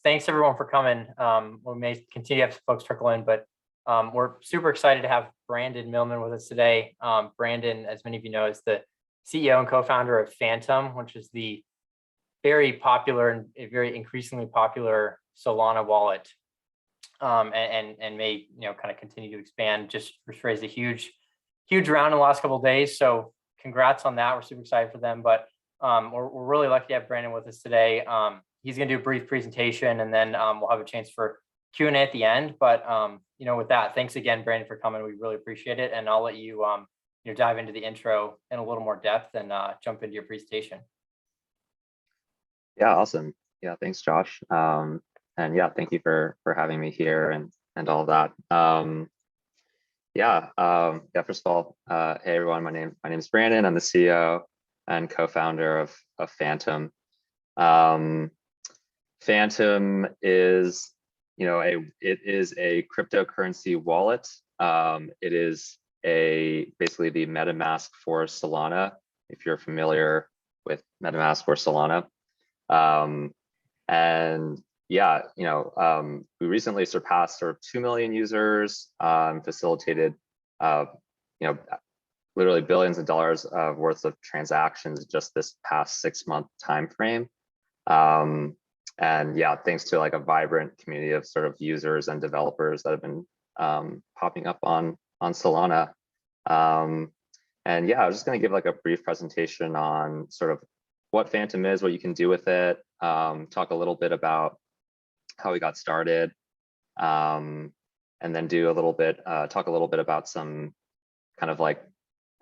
thanks everyone for coming. We may continue to have folks trickle in, but we're super excited to have Brandon Millman with us today. Brandon, as many of you know, is the CEO and co-founder of Phantom, which is the very popular and a very increasingly popular Solana wallet, and may kind of continue to expand. Just raised a huge round in the last couple of days. So congrats on that. We're super excited for them. But we're really lucky to have Brandon with us today. He's going to do a brief presentation, and then we'll have a chance for Q&A at the end. But with that, thanks again, Brandon, for coming. We really appreciate it, and I'll let you dive into the intro in a little more depth and jump into your presentation. Yeah, awesome. Yeah, thanks, Josh. And yeah, thank you for having me here and all that. First of all, hey everyone, my name is Brandon. I'm the CEO and co-founder of Phantom. Phantom is, it is a cryptocurrency wallet. It is basically the MetaMask for Solana, if you're familiar with MetaMask for Solana. We recently surpassed sort of 2 million users, facilitated, literally billions of dollars worth of transactions just this past 6-month time frame. Thanks to like a vibrant community of sort of users and developers that have been popping up on Solana. I was just going to give like a brief presentation on sort of what Phantom is, what you can do with it, talk a little bit about how we got started, and then talk a little bit about some kind of like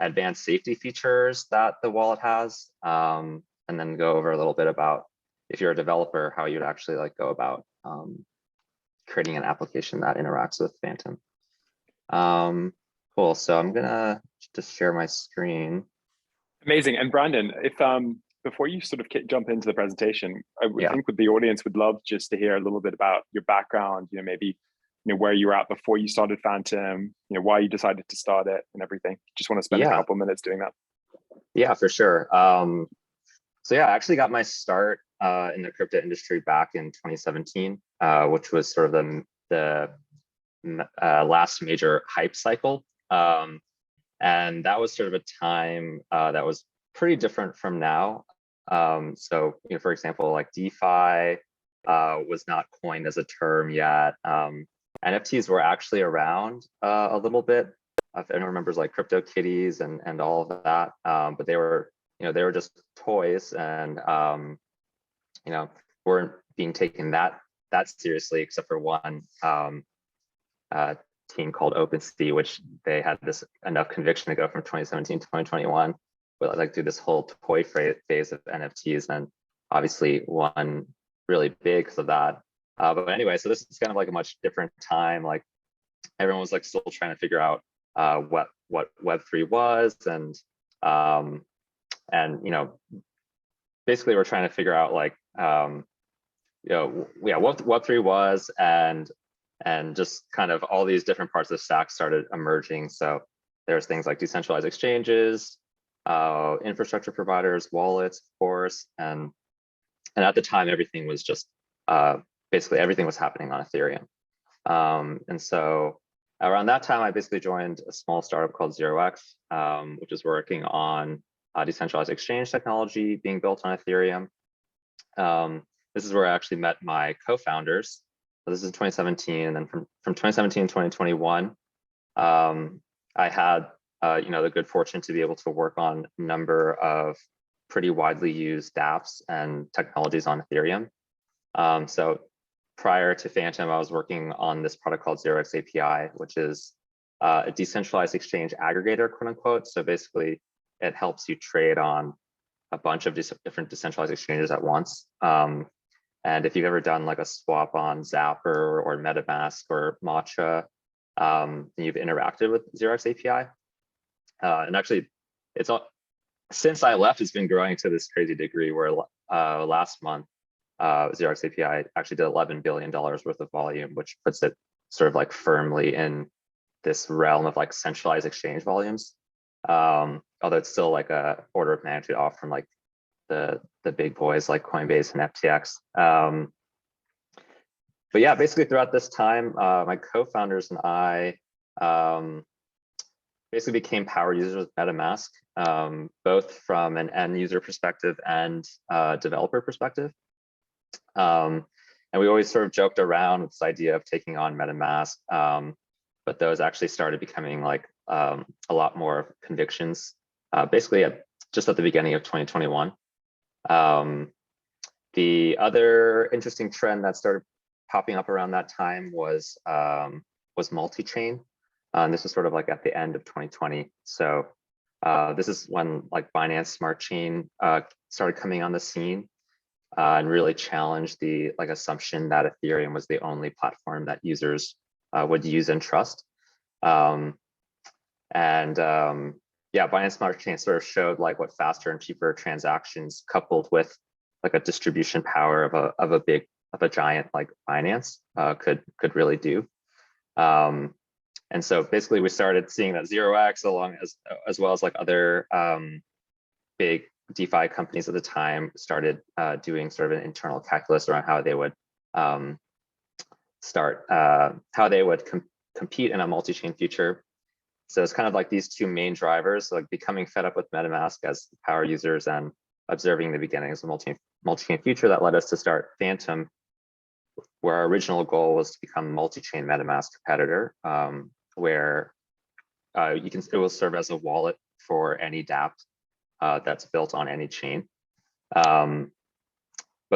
advanced safety features that the wallet has, and then go over a little bit about, if you're a developer, how you'd actually like go about creating an application that interacts with Phantom. Cool, so I'm gonna just share my screen. Amazing. And Brandon, if before you sort of jump into the presentation, I would think the audience would love just to hear a little bit about your background, maybe where you were at before you started Phantom, why you decided to start it and everything. Just want to spend a couple minutes doing that. Yeah, for sure. I actually got my start in the crypto industry back in 2017, which was sort of the last major hype cycle. And that was sort of a time that was pretty different from now. For example, like DeFi was not coined as a term yet. NFTs were actually around a little bit. If anyone remembers like CryptoKitties and all of that, but they were just toys and weren't being taken that seriously, except for one team called OpenSea, which they had enough conviction to go from 2017 to 2021, but like through this whole toy phase of NFTs, and obviously one really big because of that. But anyway, so this is kind of like a much different time. Like everyone was like still trying to figure out what Web3 was, and basically we're trying to figure out like what Web3 was, and just kind of all these different parts of the stack started emerging. So there's things like decentralized exchanges, infrastructure providers, wallets, of course, and at the time everything was just basically everything was happening on Ethereum. And so around that time, I basically joined a small startup called 0x, which is working on decentralized exchange technology being built on Ethereum. This is where I actually met my co-founders. So this is 2017, and then from 2017 to 2021, I had the good fortune to be able to work on a number of pretty widely used dApps and technologies on Ethereum. So prior to Phantom, I was working on this product called 0x API, which is a decentralized exchange aggregator, quote unquote. So basically, it helps you trade on a bunch of different decentralized exchanges at once. And if you've ever done like a swap on Zapper or MetaMask or Matcha, then you've interacted with 0x API. And actually, since I left, it's been growing to this crazy degree where last month, 0x API actually did $11 billion worth of volume, which puts it sort of like firmly in this realm of like centralized exchange volumes. Although it's still like a order of magnitude off from like the big boys like Coinbase and FTX. but yeah, basically throughout this time, my co-founders and I basically became power users with MetaMask, both from an end user perspective and developer perspective. And we always sort of joked around with this idea of taking on MetaMask, but those actually started becoming like a lot more convictions, basically just at the beginning of 2021. The other interesting trend that started popping up around that time was multi-chain. And this was sort of like at the end of 2020. So this is when like Binance Smart Chain started coming on the scene and really challenged the like assumption that Ethereum was the only platform that users would use and trust. Yeah, Binance Smart Chain sort of showed like what faster and cheaper transactions coupled with like a distribution power of a giant like Binance could really do. And so basically we started seeing that 0x as well as like other big DeFi companies at the time started doing sort of an internal calculus around how they would compete in a multi-chain future. So it's kind of like these two main drivers, like becoming fed up with MetaMask as power users and observing the beginnings of multi-chain future that led us to start Phantom, where our original goal was to become multi-chain MetaMask competitor, where it will serve as a wallet for any dApp that's built on any chain. But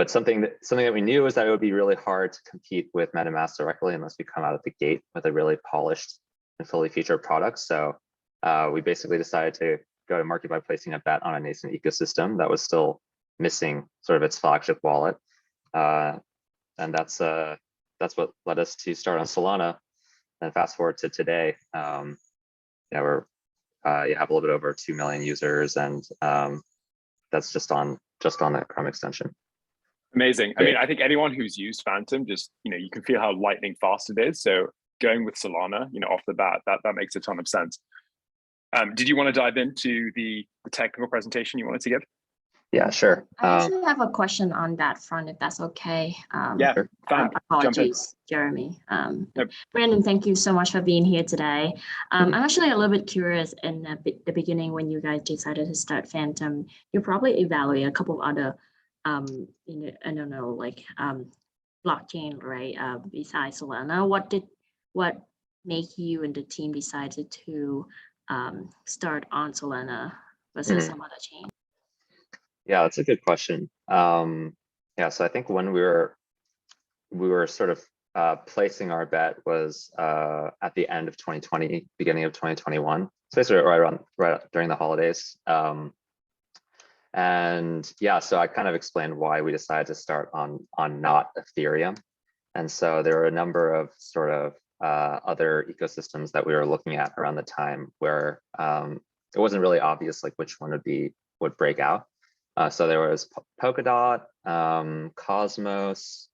something that we knew is that it would be really hard to compete with MetaMask directly unless we come out of the gate with a really polished and fully featured product. So we basically decided to go to market by placing a bet on a nascent ecosystem that was still missing sort of its flagship wallet. And that's what led us to start on Solana. And fast forward to today, you have a little bit over 2 million users, and that's just on that Chrome extension. Amazing. I mean, I think anyone who's used Phantom, just you can feel how lightning fast it is. So going with Solana, off the bat, that makes a ton of sense. Did you want to dive into the technical presentation you wanted to give? Yeah, sure. I actually have a question on that front, if that's okay. Yeah, fine. Apologies, Jeremy. Nope. Brandon, thank you so much for being here today. I'm actually a little bit curious in the beginning when you guys decided to start Phantom, you probably evaluate a couple of other, I don't know, like blockchain, right? Besides Solana, what make you and the team decided to start on Solana versus some other chain? Yeah, that's a good question. Yeah, so I think when we were sort of placing our bet was at the end of 2020, beginning of 2021, so basically right during the holidays. And yeah, so I kind of explained why we decided to start on not Ethereum. And so there were a number of sort of other ecosystems that we were looking at around the time where it wasn't really obvious like which one would break out. So there was Polkadot, Cosmos,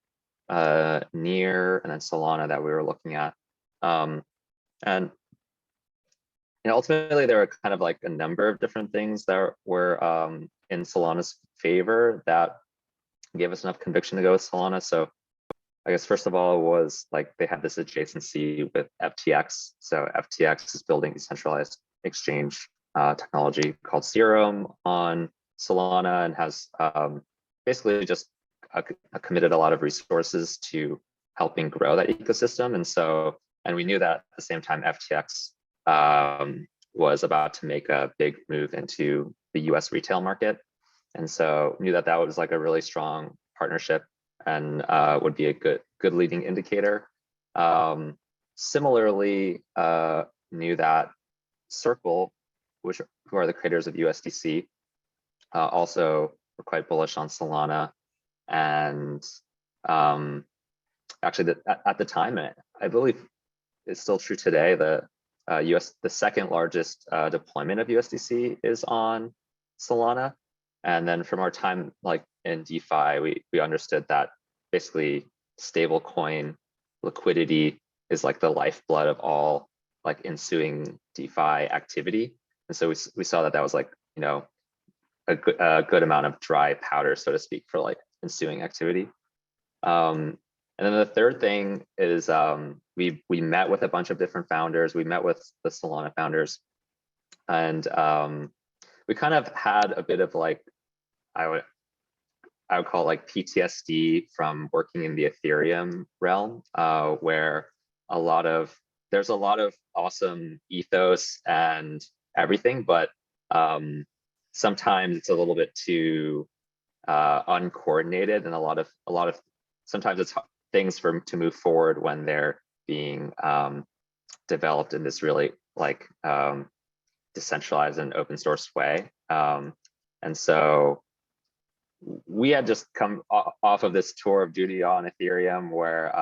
Near, and then Solana that we were looking at. And ultimately there were kind of like a number of different things that were in Solana's favor that gave us enough conviction to go with Solana. So I guess first of all was like they had this adjacency with FTX. So FTX is building decentralized exchange technology called Serum on Solana and has basically just committed a lot of resources to helping grow that ecosystem. And we knew that at the same time FTX was about to make a big move into the US retail market. And so knew that was like a really strong partnership and would be a good leading indicator. Similarly, knew that Circle, who are the creators of USDC, also were quite bullish on Solana. And actually at the time, I believe it's still true today, the second largest deployment of USDC is on Solana. And then from our time like in DeFi, we understood that basically stablecoin liquidity is like the lifeblood of all like ensuing DeFi activity. And so we saw that was like, a good amount of dry powder, so to speak, for like ensuing activity. And And then the third thing is we met with a bunch of different founders. We met with the Solana founders, and we kind of had a bit of like, I would call it like PTSD from working in the Ethereum realm, where there's a lot of awesome ethos and everything, but sometimes it's a little bit too uncoordinated, and a lot of sometimes it's things to move forward when they're being developed in this really like decentralized and open source way. And so we had just come off of this tour of duty on Ethereum where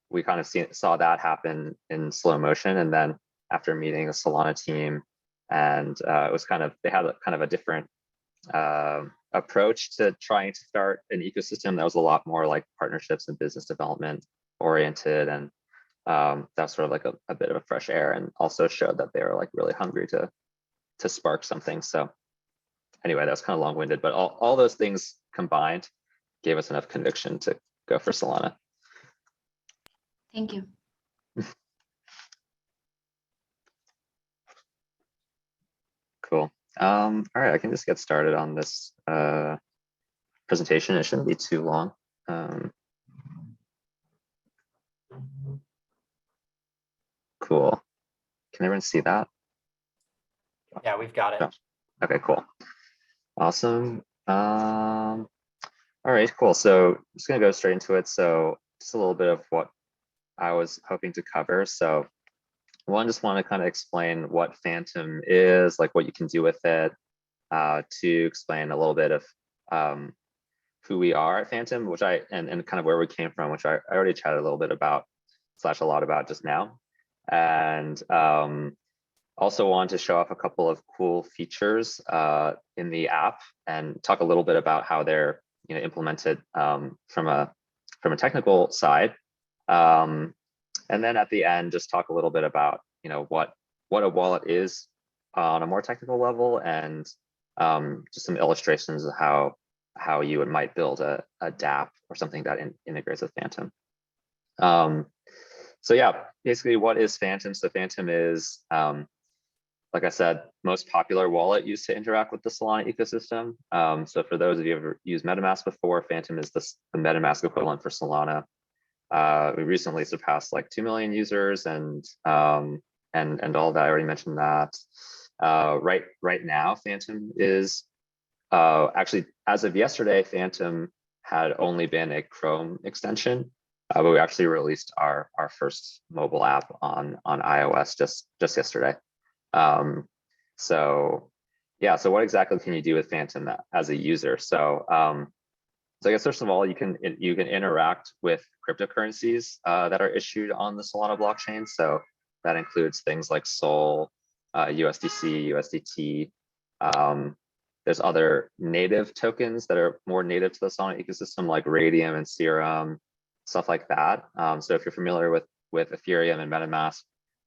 we kind of saw that happen in slow motion. And then after meeting the Solana team, and it was they had kind of a different approach to trying to start an ecosystem that was a lot more like partnerships and business development oriented. And that's sort of like a bit of a fresh air, and also showed that they were like really hungry to spark something. So anyway, that's kind of long-winded, but all those things combined gave us enough conviction to go for Solana. Thank you. Cool. All right, I can just get started on this presentation. It shouldn't be too long. Cool. Can everyone see that? Yeah, we've got it. Okay, cool. Awesome. All right, cool. So I'm just gonna go straight into it. So just a little bit of what I was hoping to cover. So one, just want to kind of explain what Phantom is, like what you can do with it, to explain a little bit of who we are at Phantom, which and kind of where we came from, which I already chatted a little bit about, / a lot about just now. And also wanted to show off a couple of cool features in the app, and talk a little bit about how they're implemented from a technical side. And then at the end, just talk a little bit about what a wallet is on a more technical level, and just some illustrations of how you might build a dApp or something that integrates with Phantom. So yeah, basically, what is Phantom? So Phantom is, like I said, most popular wallet used to interact with the Solana ecosystem. So for those of you who have ever used MetaMask before, Phantom is the MetaMask equivalent for Solana. We recently surpassed like 2 million users, and all that. I already mentioned that. Right now, Phantom is actually, as of yesterday, Phantom had only been a Chrome extension, but we actually released our first mobile app on iOS just yesterday. So yeah, so what exactly can you do with Phantom as a user? So so I guess first of all, you can interact with cryptocurrencies that are issued on the Solana blockchain. So that includes things like Sol, USDC, USDT. There's other native tokens that are more native to the Solana ecosystem, like Radium and Serum, stuff like that. So if you're familiar with Ethereum and MetaMask,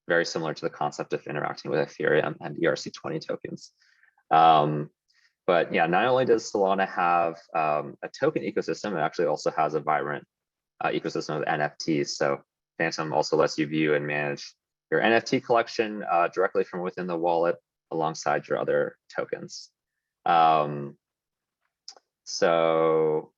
very similar to the concept of interacting with Ethereum and ERC20 tokens. But yeah, not only does Solana have a token ecosystem, it actually also has a vibrant ecosystem of NFTs. So Phantom also lets you view and manage your NFT collection directly from within the wallet alongside your other tokens. So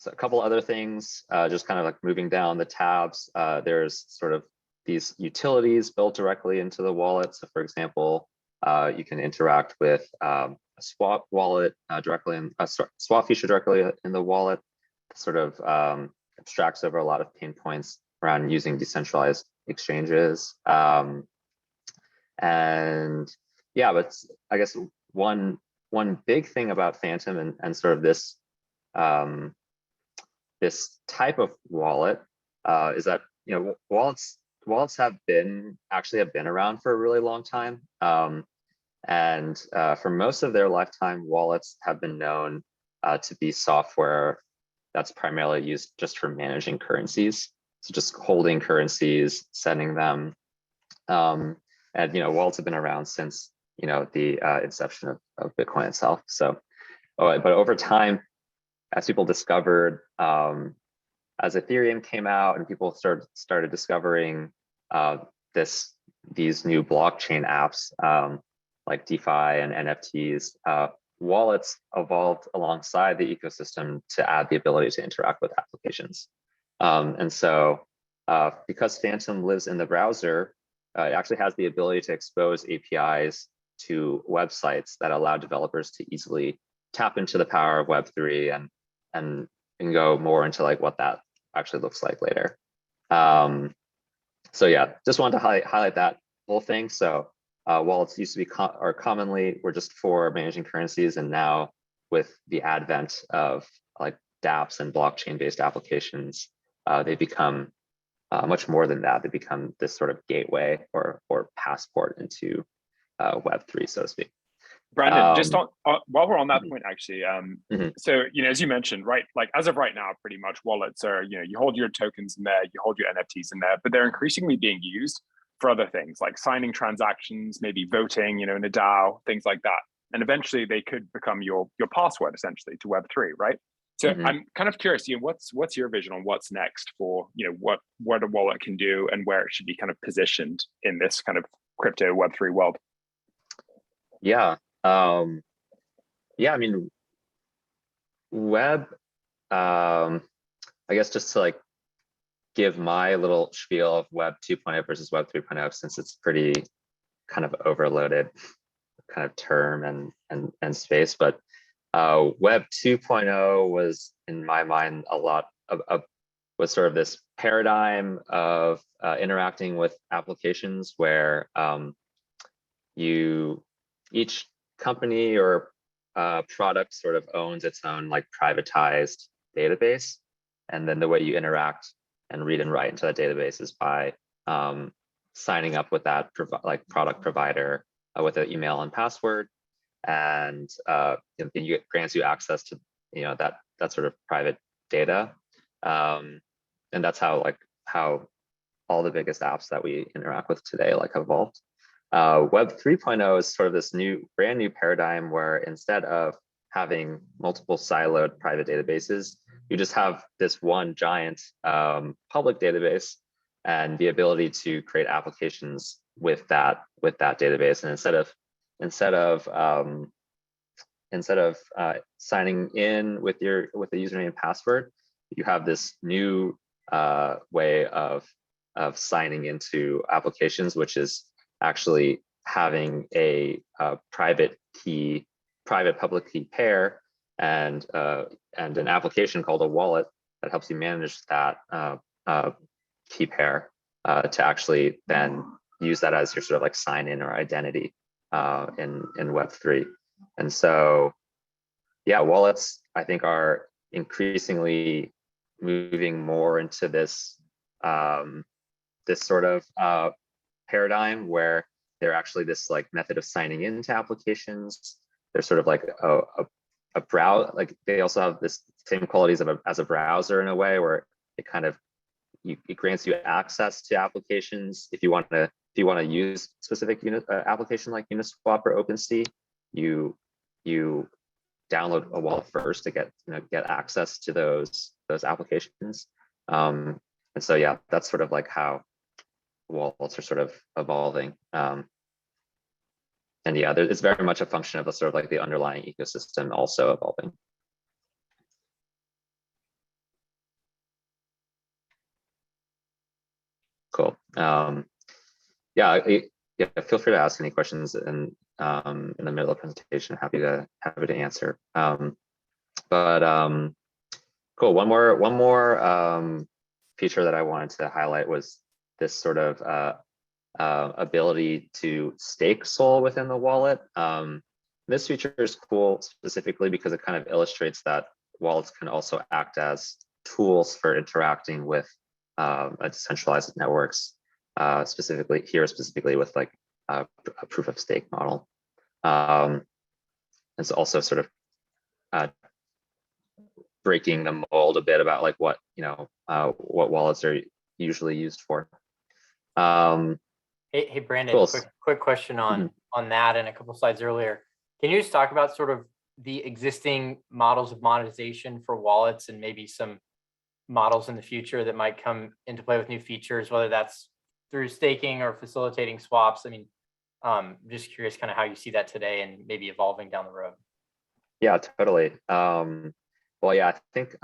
a couple other things, just kind of like moving down the tabs, there's sort of these utilities built directly into the wallet. So for example, you can interact with a swap wallet directly in a swap feature directly in the wallet, sort of abstracts over a lot of pain points around using decentralized exchanges. And yeah, but I guess one big thing about Phantom and sort of this this type of wallet is that wallets have been around for a really long time. And for most of their lifetime, wallets have been known to be software that's primarily used just for managing currencies. So just holding currencies, sending them. And wallets have been around since the inception of Bitcoin itself. So, but over time, as people discovered as Ethereum came out and people started discovering these new blockchain apps like DeFi and NFTs, wallets evolved alongside the ecosystem to add the ability to interact with applications. And so because Phantom lives in the browser, it actually has the ability to expose APIs to websites that allow developers to easily tap into the power of Web3 and go more into like what that actually looks like later. So yeah, just wanted to highlight that whole thing. So wallets used to be commonly were just for managing currencies, and now with the advent of like dApps and blockchain-based applications, they become much more than that. They become this sort of gateway or passport into Web3, so to speak. Brandon, just on while we're on that Mhm. point, actually, Mhm. so as you mentioned, right, like as of right now, pretty much wallets are, you hold your tokens in there, you hold your NFTs in there, but they're increasingly being used for other things like signing transactions, maybe voting, in a DAO, things like that, and eventually they could become your password essentially to Web3, right? So Mhm. I'm kind of curious, what's your vision on what's next for what a wallet can do and where it should be kind of positioned in this kind of crypto Web3 world? Yeah. I mean, web, I guess just to like give my little spiel of Web 2.0 versus Web 3.0, since it's pretty kind of overloaded kind of term and space, but Web 2.0 was, in my mind, a lot of was sort of this paradigm of interacting with applications where each company or product sort of owns its own like privatized database, and then the way you interact and read and write into that database is by signing up with that product provider with an email and password, and it grants you access to that sort of private data, and that's how all the biggest apps that we interact with today like evolved. Web 3.0 is sort of this brand new paradigm where instead of having multiple siloed private databases, you just have this one giant public database and the ability to create applications with that database. And instead of signing in with the username and password, you have this new way of signing into applications, which is actually having a private public key pair and an application called a wallet that helps you manage that key pair to actually then use that as your sort of like sign in or identity in Web3. And so, yeah, wallets I think are increasingly moving more into this this sort of paradigm where they're actually this like method of signing into applications. They're sort of like a browser, like they also have this same qualities as a browser in a way where it kind of it grants you access to applications. If you want to use specific application like Uniswap or OpenSea, you download a wallet first to get access to those applications. And so yeah, that's sort of like how wallets are sort of evolving. And yeah, it's very much a function of sort of like the underlying ecosystem also evolving. Cool. Yeah, feel free to ask any questions in the middle of the presentation. Happy to answer. Cool. One more feature that I wanted to highlight was this sort of ability to stake SOL within the wallet. This feature is cool specifically because it kind of illustrates that wallets can also act as tools for interacting with decentralized networks, specifically with like a proof of stake model. It's also sort of breaking the mold a bit about like what wallets are usually used for. Hey Brandon, cool. quick question on that and a couple slides earlier. Can you just talk about sort of the existing models of monetization for wallets and maybe some models in the future that might come into play with new features, whether that's through staking or facilitating swaps. I mean, just curious kind of how you see that today and maybe evolving down the road. Yeah, totally. Well, yeah, I think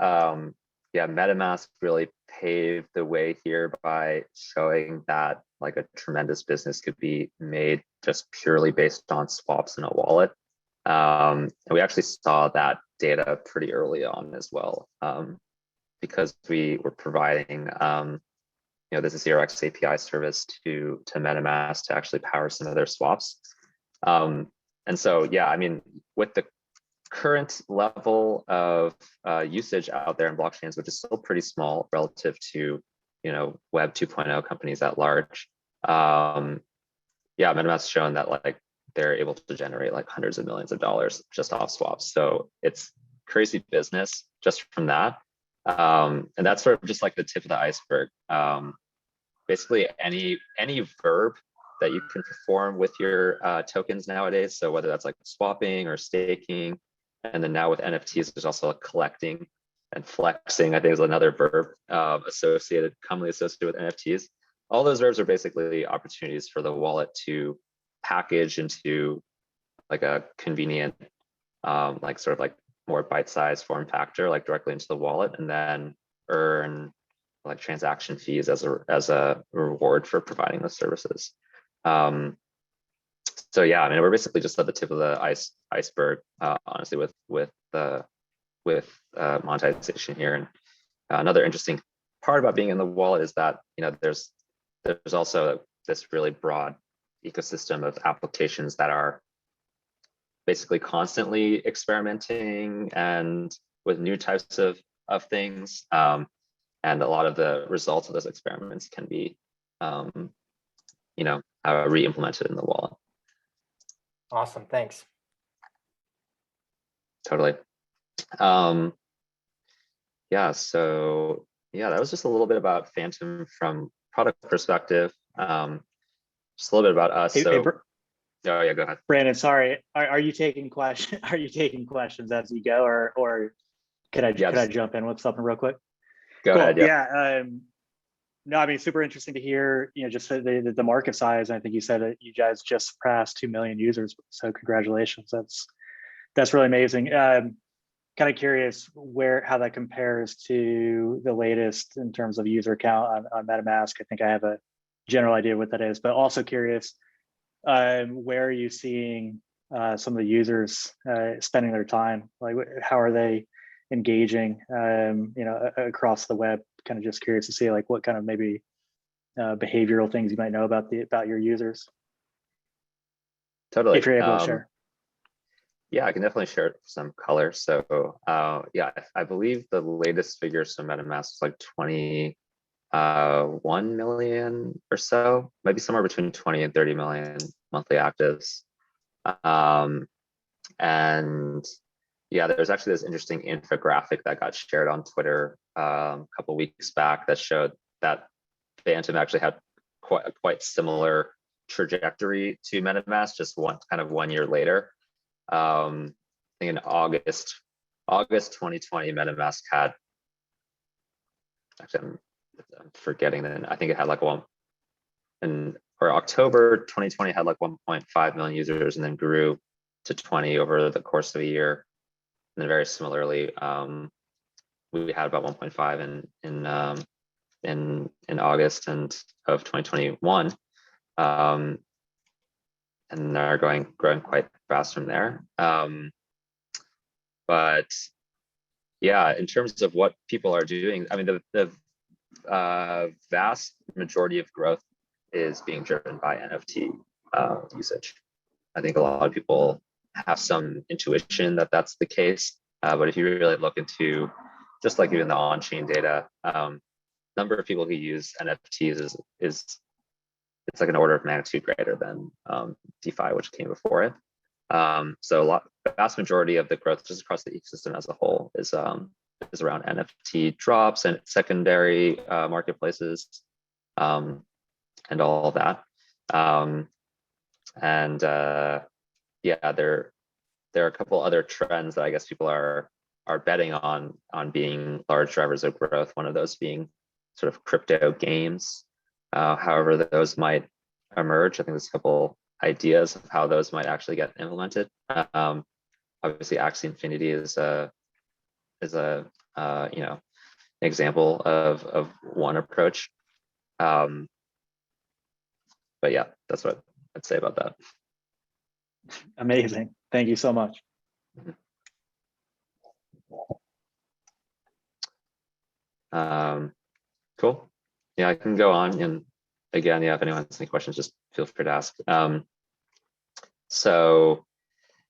yeah, MetaMask really paved the way here by showing that like a tremendous business could be made just purely based on swaps in a wallet. And we actually saw that data pretty early on as well, because we were providing this 0x API service to MetaMask to actually power some of their swaps. And so, yeah, I mean, with the current level of usage out there in blockchains, which is still pretty small relative to Web 2.0 companies at large, yeah, MetaMask's shown that like they're able to generate like hundreds of millions of dollars just off swaps. So it's crazy business just from that. And that's sort of just like the tip of the iceberg. Basically any verb that you can perform with your tokens nowadays. So whether that's like swapping or staking, and then now with NFTs, there's also like collecting and flexing, I think is another verb commonly associated with NFTs. All those verbs are basically opportunities for the wallet to package into like a convenient, like sort of like more bite-sized form factor, like directly into the wallet, and then earn like transaction fees as a reward for providing those services. So yeah, I mean, we're basically just at the tip of the iceberg, honestly, with monetization here. And another interesting part about being in the wallet is that there's also this really broad ecosystem of applications that are basically constantly experimenting and with new types of things. And a lot of the results of those experiments can be, re-implemented in the wallet. Awesome, thanks. Totally. Yeah, so yeah, that was just a little bit about Phantom from product perspective. Just a little bit about us. Oh yeah, go ahead. Brandon, sorry. Are you taking questions? Are you taking questions as you go, or could I jump in with something real quick? Go ahead. Yeah. No, I mean, super interesting to hear, just the market size. And I think you said that you guys just surpassed 2 million users. So congratulations. That's really amazing. Kind of curious how that compares to the latest in terms of user count on MetaMask. I think I have a general idea what that is, but also curious, where are you seeing some of the users spending their time? Like, how are they engaging, across the web? Kind of just curious to see like what kind of maybe behavioral things you might know about your users. Totally. If you're able to share. Yeah, I can definitely share some color. So yeah, I believe the latest figures from MetaMask is like 21 million or so, maybe somewhere between 20 and 30 million monthly actives. And yeah, there's actually this interesting infographic that got shared on Twitter a couple of weeks back that showed that Phantom actually had quite similar trajectory to MetaMask, just one year later. I think in August 2020, MetaMask had, actually I'm forgetting then, I think it had like October 2020 had like 1.5 million users and then grew to 20 over the course of a year. And then very similarly, we had about 1.5 in August of 2021, and are growing quite fast from there. But yeah, in terms of what people are doing, I mean, the vast majority of growth is being driven by NFT usage. I think a lot of people have some intuition that that's the case, but if you really look into just like even the on-chain data, number of people who use NFTs is it's like an order of magnitude greater than DeFi, which came before it. So vast majority of the growth just across the ecosystem as a whole is around NFT drops and secondary marketplaces, and all of that. Yeah, there are a couple other trends that I guess people are are betting on being large drivers of growth. One of those being sort of crypto games. However, those might emerge. I think there's a couple ideas of how those might actually get implemented. Obviously, Axie Infinity is a you know, example of one approach. But yeah, that's what I'd say about that. Amazing. Thank you so much. Cool. Yeah, I can go on. And again, yeah, if anyone has any questions, just feel free to ask. So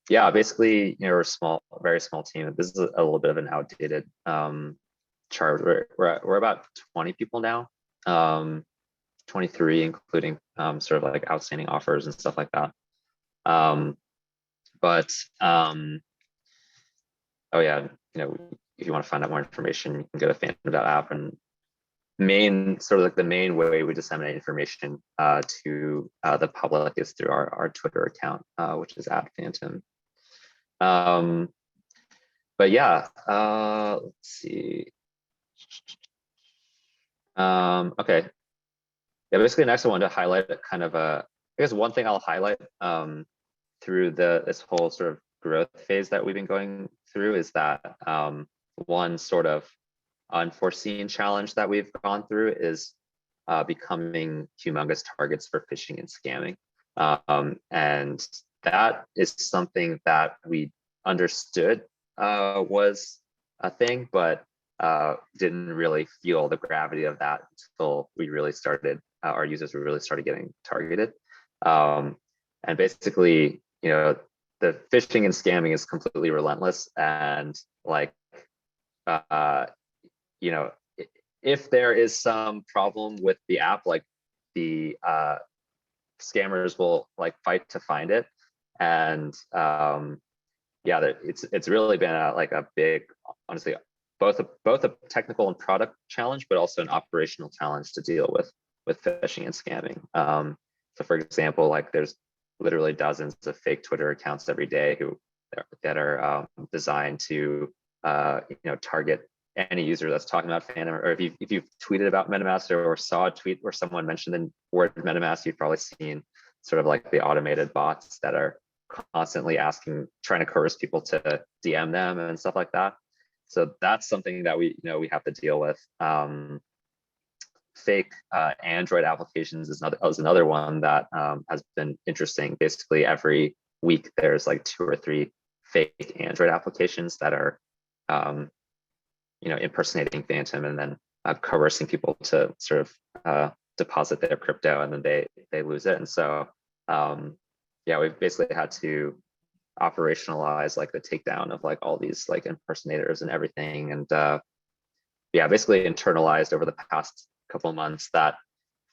yeah, basically, you know, we're a very small team. This is a little bit of an outdated chart. We're about 20 people now, 23, including sort of like outstanding offers and stuff like that. Oh yeah, you know, if you want to find out more information, you can go to phantom.app, and the main way we disseminate information to the public is through our Twitter account, which is @phantom. But yeah, let's see. Okay. Yeah, basically next I wanted to highlight kind of I guess one thing I'll highlight through this whole sort of growth phase that we've been going through is that one sort of unforeseen challenge that we've gone through is becoming humongous targets for phishing and scamming. And that is something that we understood was a thing, but didn't really feel the gravity of that until we really started, our users really started getting targeted. And basically, you know, the phishing and scamming is completely relentless, and like, you know, if there is some problem with the app, like the scammers will like fight to find it. And yeah, it's really been like a big, honestly, both a technical and product challenge, but also an operational challenge to deal with phishing and scamming. So for example, like there's literally dozens of fake Twitter accounts every day that are designed to you know, target any user that's talking about Phantom, or if you've tweeted about MetaMask or saw a tweet where someone mentioned the word MetaMask, you've probably seen sort of like the automated bots that are constantly trying to coerce people to DM them and stuff like that. So that's something that we have to deal with. Fake Android applications is another one that has been interesting. Basically, every week there's like 2 or 3 fake Android applications that are you know, impersonating Phantom and then coercing people to sort of deposit their crypto, and then they lose it. And so yeah, we've basically had to operationalize like the takedown of like all these like impersonators and everything. And yeah, basically internalized over the past couple of months that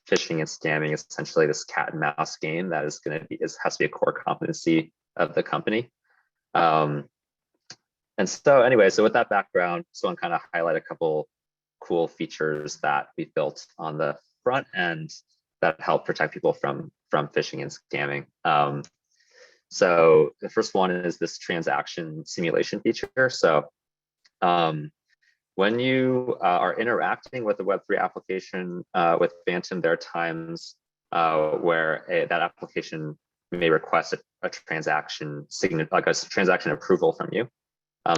phishing and scamming is essentially this cat and mouse game that has to be a core competency of the company. And so anyway, so with that background, so I kind of highlight a couple cool features that we built on the front end that help protect people from phishing and scamming. So the first one is this transaction simulation feature. So when you are interacting with a Web3 application with Phantom, there are times where that application may request a transaction like a transaction approval from you.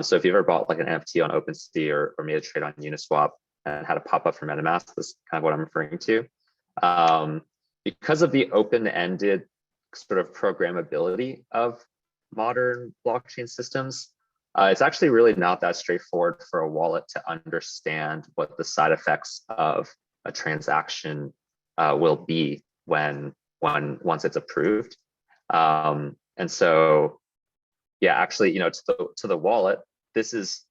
So if you've ever bought like an NFT on OpenSea or made a trade on Uniswap and had a pop-up from MetaMask, that's kind of what I'm referring to. Because of the open-ended sort of programmability of modern blockchain systems, it's actually really not that straightforward for a wallet to understand what the side effects of a transaction will be once it's approved. And so, yeah, actually, you know, to the wallet, this is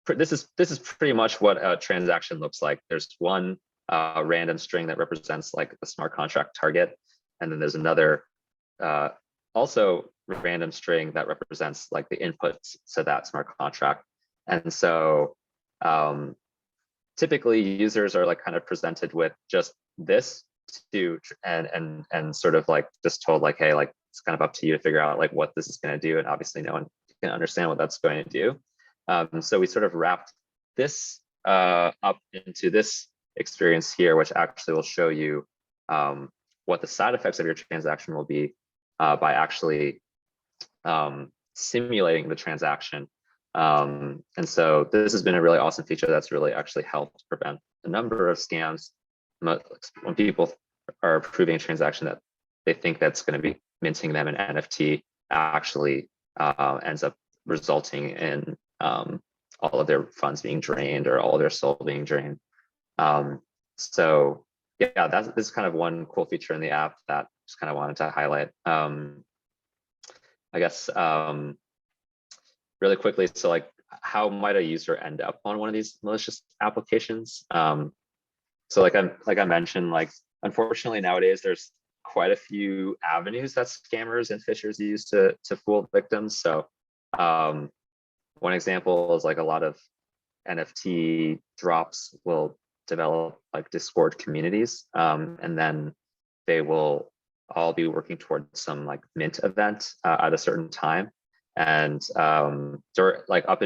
pretty much what a transaction looks like. There's one random string that represents like the smart contract target, and then there's another also random string that represents like the inputs to that smart contract. And so typically users are like kind of presented with just this and sort of like just told like, hey, like it's kind of up to you to figure out like what this is going to do. And obviously no one can understand what that's going to do. So we sort of wrapped this up into this experience here, which actually will show you what the side effects of your transaction will be by actually simulating the transaction. And so this has been a really awesome feature that's really actually helped prevent a number of scams. When people are approving a transaction that they think that's going to be minting them an NFT, actually ends up resulting in all of their funds being drained or all of their soul being drained. So yeah, this is kind of one cool feature in the app that just kind of wanted to highlight. I guess really quickly, so like, how might a user end up on one of these malicious applications? So like I mentioned, like unfortunately nowadays there's quite a few avenues that scammers and phishers use to fool victims. So one example is like a lot of NFT drops will develop like Discord communities, and then they will all be working towards some like mint event at a certain time. And like up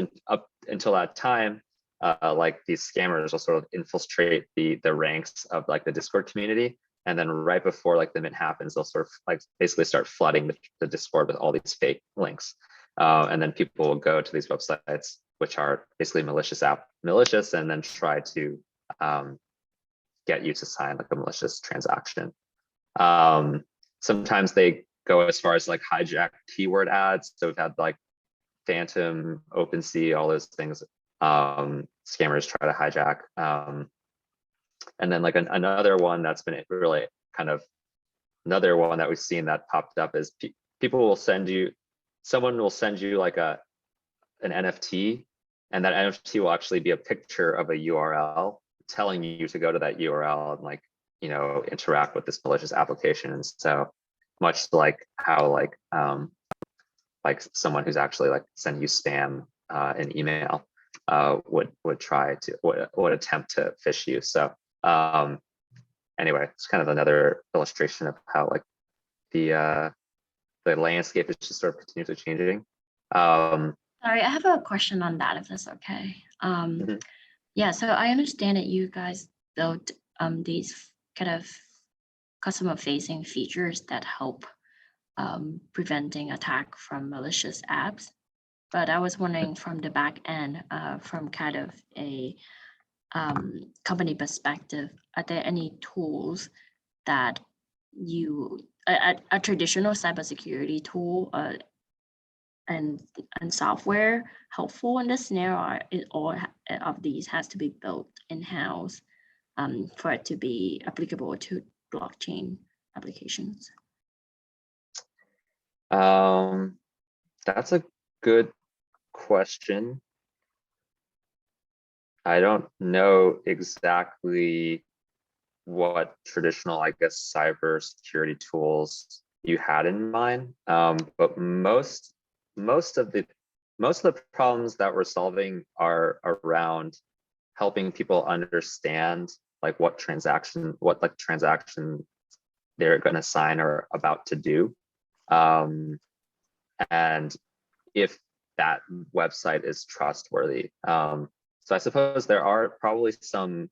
until that time, like these scammers will sort of infiltrate the ranks of like the Discord community. And then right before like the mint happens, they'll sort of like basically start flooding the Discord with all these fake links. And then people will go to these websites, which are basically malicious, and then try to get you to sign like a malicious transaction. Sometimes they go as far as like hijack keyword ads. So we've had like Phantom, OpenSea, all those things. Scammers try to hijack. And then like another one that's been really kind of another one that we've seen that popped up is people will send you, someone will send you like an NFT, and that NFT will actually be a picture of a URL telling you to go to that URL and like, you know, interact with this malicious application. And so much like how like someone who's actually like sending you spam in email would try to would attempt to phish you. So anyway, it's kind of another illustration of how like the landscape is just sort of continuously changing. Sorry, I have a question on that, if that's okay. Yeah, so I understand that you guys built these kind of customer-facing features that help preventing attack from malicious apps. But I was wondering from the back end, from kind of a company perspective, are there any tools that a traditional cybersecurity tool and software helpful in this scenario, or all of these has to be built in-house for it to be applicable to blockchain applications? That's a good question. I don't know exactly what traditional, I guess, cybersecurity tools you had in mind, but most of the problems that we're solving are around helping people understand like what transaction they're going to sign or about to do, and if that website is trustworthy. So I suppose there are probably some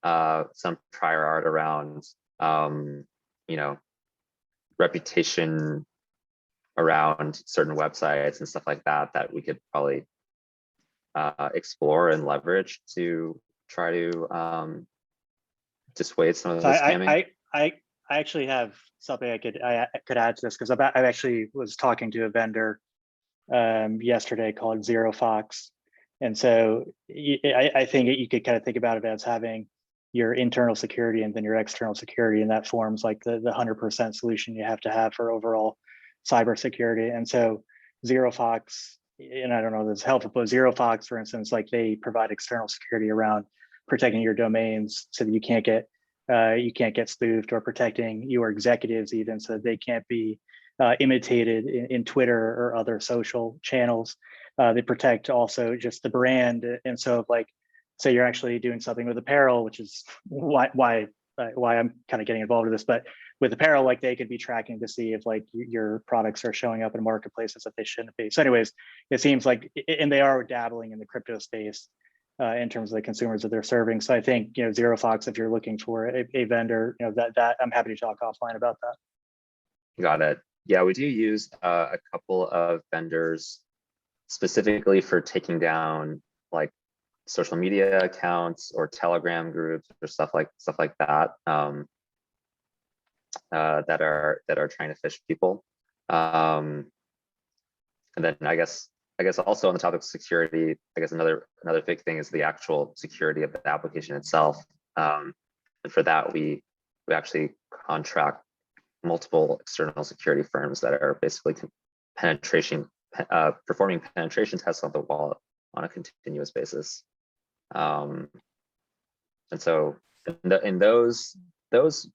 prior art around, you know, reputation around certain websites and stuff like that that we could probably explore and leverage to try to dissuade some of the scamming. I actually have something I could add to this, because I actually was talking to a vendor yesterday called ZeroFox. And so I think you could kind of think about it as having your internal security and then your external security, and that forms like the 100% solution you have to have for overall cybersecurity. And so ZeroFox, and I don't know if this is helpful, but ZeroFox, for instance, like they provide external security around protecting your domains so that you can't get spoofed, or protecting your executives even so that they can't be imitated in Twitter or other social channels. They protect also just the brand. And so like, say you're actually doing something with apparel, which is why why I'm kind of getting involved with this, but with apparel, like they could be tracking to see if like your products are showing up in marketplaces that they shouldn't be. So anyways, it seems like, and they are dabbling in the crypto space in terms of the consumers that they're serving. So I think, you know, Zero Fox, if you're looking for a vendor, you know, that I'm happy to talk offline about that. Got it. Yeah, we do use a couple of vendors specifically for taking down like social media accounts or Telegram groups or stuff like that that are trying to phish people. And then I guess also on the topic of security, I guess another big thing is the actual security of the application itself. And for that, we actually contract multiple external security firms that are basically performing penetration tests on the wallet on a continuous basis. And so in those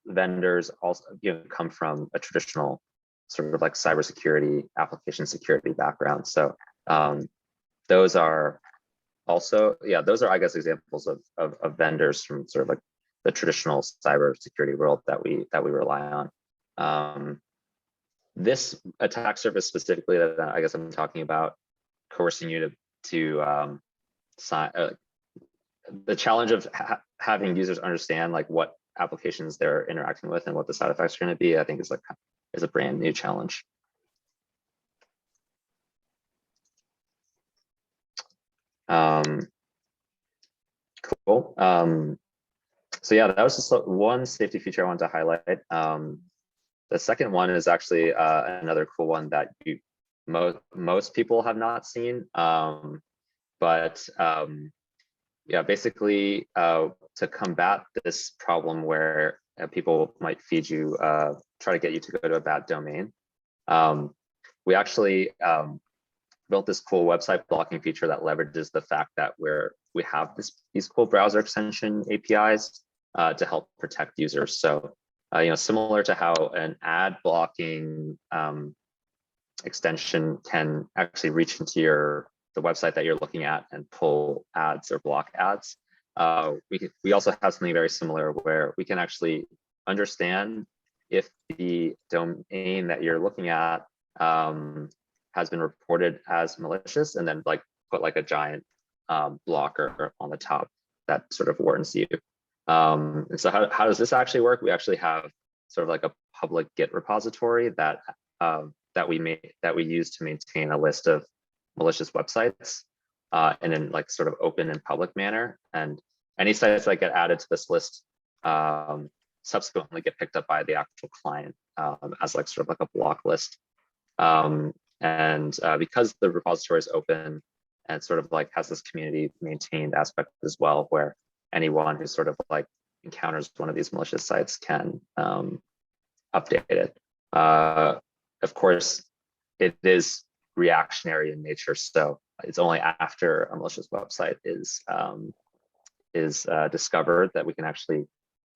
vendors also, you know, come from a traditional sort of like cybersecurity, application security background. So those are also, yeah, those are, I guess, examples of vendors from sort of like the traditional cybersecurity world that we rely on. This attack surface specifically that I guess I'm talking about, coercing you to sign. The challenge of having users understand like what applications they're interacting with and what the side effects are going to be, I think is a brand new challenge. Cool. So yeah, that was just one safety feature I wanted to highlight. The second one is actually another cool one that most people have not seen, but yeah, basically to combat this problem where people might feed you, try to get you to go to a bad domain, we actually built this cool website blocking feature that leverages the fact that we have these cool browser extension APIs to help protect users. So you know, similar to how an ad blocking extension can actually reach into the website that you're looking at and pull ads or block ads. We also have something very similar where we can actually understand if the domain that you're looking at has been reported as malicious, and then like put like a giant blocker on the top that sort of warns you. And so how does this actually work? We actually have sort of like a public Git repository that we use to maintain a list of malicious websites in a like sort of open and public manner. And any sites that get added to this list subsequently get picked up by the actual client as like sort of like a block list. Because the repository is open and sort of like has this community maintained aspect as well, where anyone who sort of like encounters one of these malicious sites can update it. Of course, it is reactionary in nature, so it's only after a malicious website is discovered that we can actually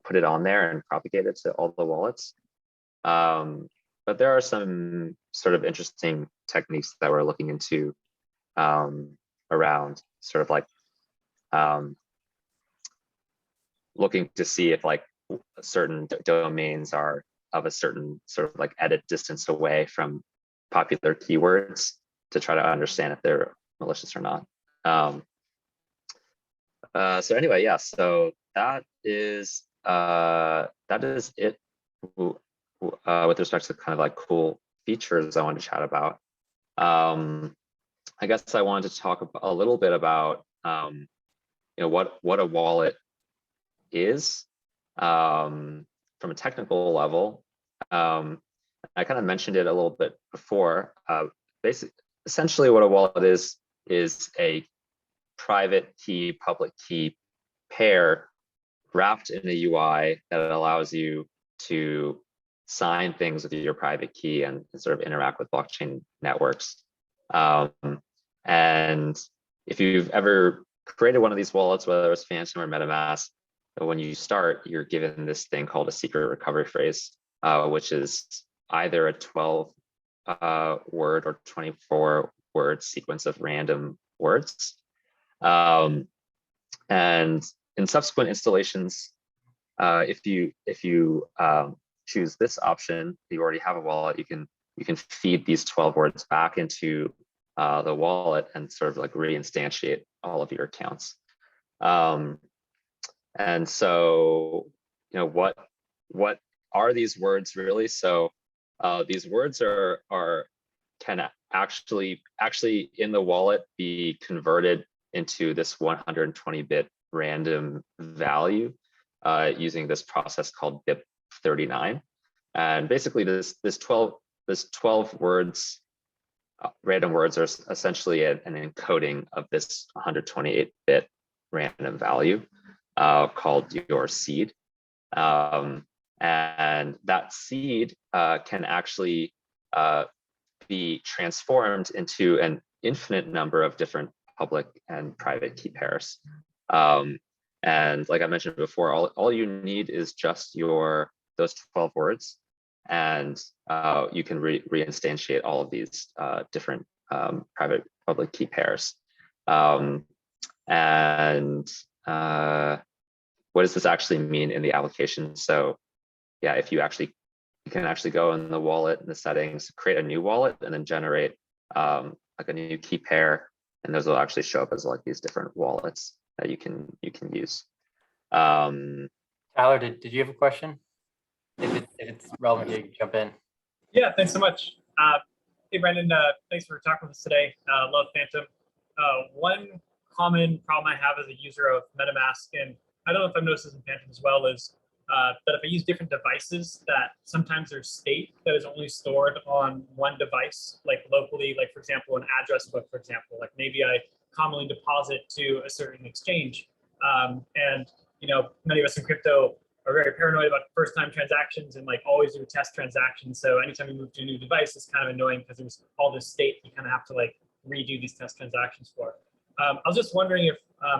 put it on there and propagate it to all the wallets. But there are some sort of interesting techniques that we're looking into around sort of like looking to see if like certain domains are of a certain sort of like edit distance away from popular keywords to try to understand if they're malicious or not. So anyway, yeah, so that is it with respect to kind of like cool features I wanted to chat about. I guess I wanted to talk a little bit about you know, what a wallet is from a technical level. I kind of mentioned it a little bit before. Essentially what a wallet is a private key, public key pair wrapped in a UI that allows you to sign things with your private key and sort of interact with blockchain networks. And if you've ever created one of these wallets, whether it's Phantom or MetaMask, when you start, you're given this thing called a secret recovery phrase, which is either a 12 word or 24 word sequence of random words. And in subsequent installations, if you choose this option, you already have a wallet, you can feed these 12 words back into the wallet and sort of like reinstantiate all of your accounts. And so, what are these words really? So these words can actually in the wallet be converted into this 120-bit random value using this process called BIP39. And basically this 12 words, random words, are essentially an encoding of this 128-bit random value called your seed. And that seed can actually be transformed into an infinite number of different public and private key pairs. And like I mentioned before, all you need is just those 12 words, and you can reinstantiate all of these different private public key pairs. What does this actually mean in the application? So yeah, if you can actually go in the wallet, in the settings, create a new wallet, and then generate like a new key pair, and those will actually show up as like these different wallets that you can use. Tyler, did you have a question? If it's relevant, you can jump in. Yeah, thanks so much. Hey, Brandon, thanks for talking with us today. Love Phantom. One common problem I have as a user of MetaMask, and I don't know if I've noticed this in Phantom as well, is that if I use different devices, that sometimes there's state that is only stored on one device, like locally, like for example, an address book, for example, like maybe I commonly deposit to a certain exchange. And many of us in crypto are very paranoid about first-time transactions and like always do test transactions. So anytime you move to a new device, it's kind of annoying because there's all this state you kind of have to like redo these test transactions for. I was just wondering if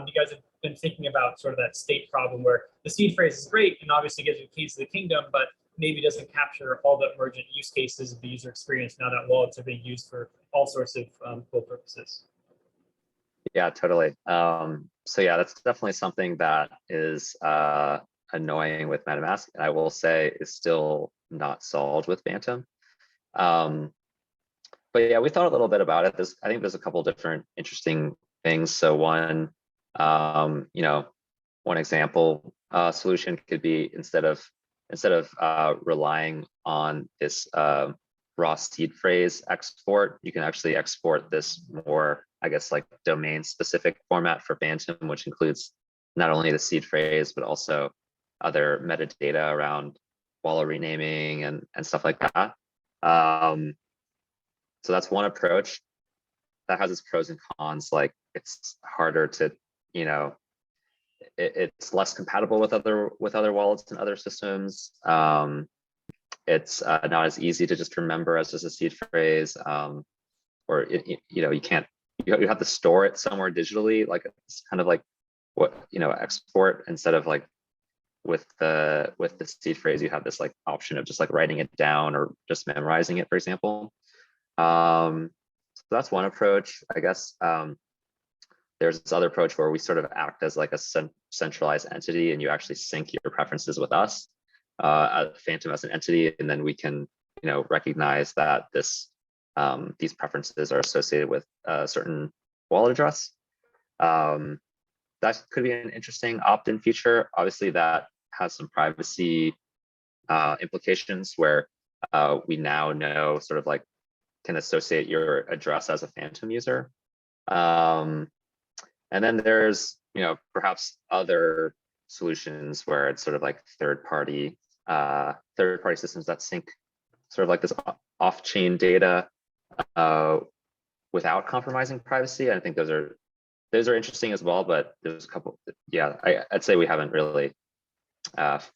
you guys have been thinking about sort of that state problem where the seed phrase is great and obviously gives you keys to the kingdom, but maybe doesn't capture all the emergent use cases of the user experience now that wallets are being used for all sorts of cool purposes. Yeah, totally. So yeah, that's definitely something that is annoying with MetaMask, and I will say is still not solved with Phantom. But yeah, we thought a little bit about it. I think there's a couple different interesting things. So one example solution could be instead of relying on this raw seed phrase export, you can actually export this more, I guess, like domain specific format for Phantom, which includes not only the seed phrase, but also other metadata around wallet renaming and stuff like that. So that's one approach that has its pros and cons. Like it's harder to, it's less compatible with other wallets and other systems. It's not as easy to just remember as just a seed phrase, or you have to store it somewhere digitally. Like it's kind of like export instead of like with the seed phrase, you have this like option of just like writing it down or just memorizing it, for example. So that's one approach, I guess. There's this other approach where we sort of act as like a centralized entity, and you actually sync your preferences with us, Phantom as an entity, and then we can, recognize that these preferences are associated with a certain wallet address. That could be an interesting opt-in feature. Obviously, that has some privacy implications where we now know sort of like can associate your address as a Phantom user. And then there's, perhaps other solutions where it's sort of like third-party systems that sync sort of like this off-chain data without compromising privacy. I think those are interesting as well, but there's a couple. Yeah, I'd say we haven't really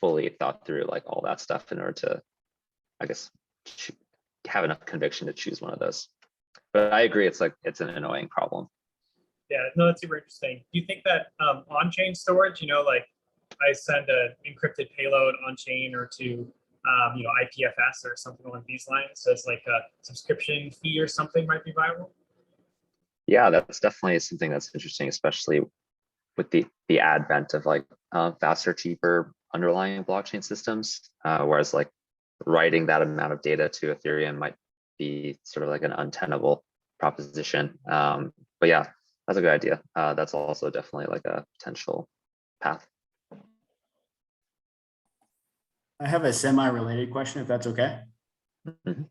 fully thought through like all that stuff in order to, I guess, have enough conviction to choose one of those. But I agree, it's an annoying problem. Yeah, no, that's super interesting. Do you think that on-chain storage, like I send an encrypted payload on-chain or to, IPFS or something along these lines, as like a subscription fee or something might be viable? Yeah, that's definitely something that's interesting, especially with the advent of like faster, cheaper underlying blockchain systems, whereas like writing that amount of data to Ethereum might be sort of like an untenable proposition. But yeah, that's a good idea. That's also definitely like a potential path. I have a semi-related question, if that's okay. Mhm.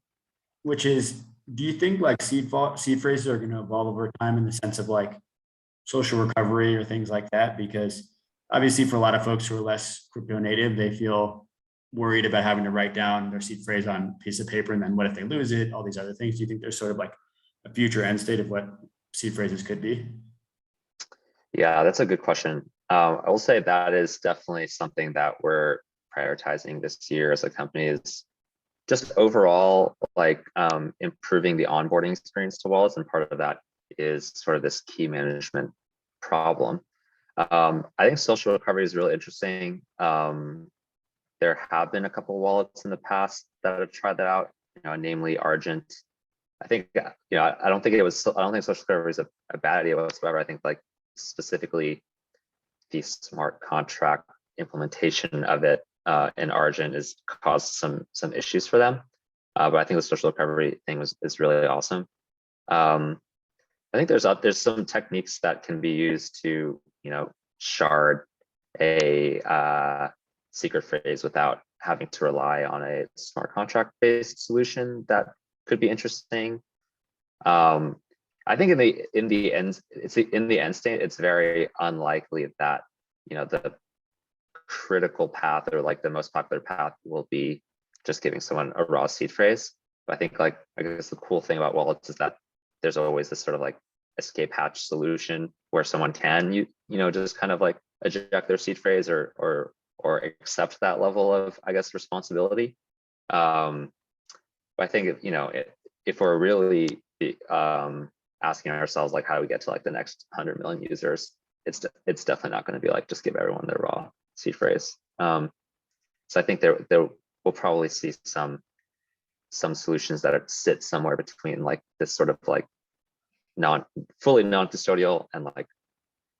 Which is, do you think like seed phrases are going to evolve over time in the sense of like social recovery or things like that? Because obviously for a lot of folks who are less crypto native, they feel worried about having to write down their seed phrase on a piece of paper. And then what if they lose it? All these other things. Do you think there's sort of like a future end state of what seed phrases could be? Yeah, that's a good question. I will say that is definitely something that we're prioritizing this year as a company, is just overall like improving the onboarding experience to wallets, and part of that is sort of this key management problem. I think social recovery is really interesting. There have been a couple of wallets in the past that have tried that out, namely Argent. I think, I don't think social recovery is a bad idea whatsoever. I think like specifically the smart contract implementation of it in Argent has caused some issues for them. But I think the social recovery thing is really awesome. I think there's some techniques that can be used to, shard a secret phrase without having to rely on a smart contract based solution that could be interesting. I think in the end state, it's very unlikely that the critical path or like the most popular path will be just giving someone a raw seed phrase. But I think I guess the cool thing about wallets is that there's always this sort of like escape hatch solution where someone can just kind of like eject their seed phrase or accept that level of, I guess, responsibility. But I think if we're really asking ourselves like how do we get to like the next 100 million users, it's definitely not going to be like just give everyone their raw seed phrase. So I think there we'll probably see some solutions that sit somewhere between like this sort of like fully non-custodial and like,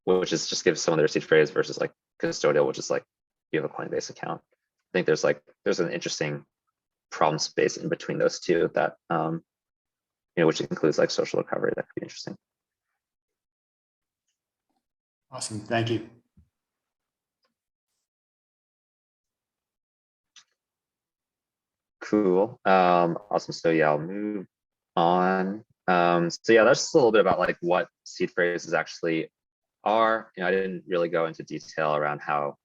which is just give someone their seed phrase, versus like custodial, which is like you have a Coinbase account. I think there's an interesting problem space in between those two that which includes like social recovery that could be interesting. Awesome, thank you. Cool. Awesome. So yeah, I'll move on. So yeah, that's just a little bit about like what seed phrases actually are. I didn't really go into detail around how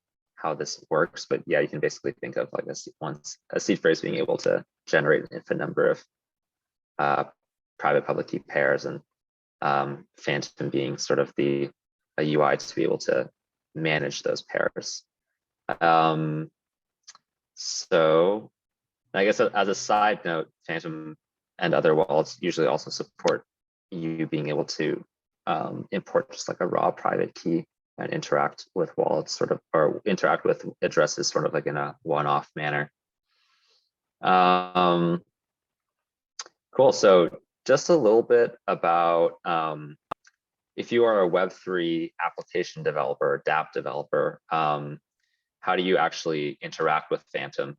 this works, but yeah, you can basically think of like a seed phrase being able to generate an infinite number of private public key pairs, and Phantom being sort of a UI to be able to manage those pairs. So I guess as a side note, Phantom and other wallets usually also support you being able to import just like a raw private key and interact with wallets or interact with addresses sort of like in a one-off manner. Cool. So just a little bit about if you are a Web3 application developer, dApp developer, how do you actually interact with Phantom?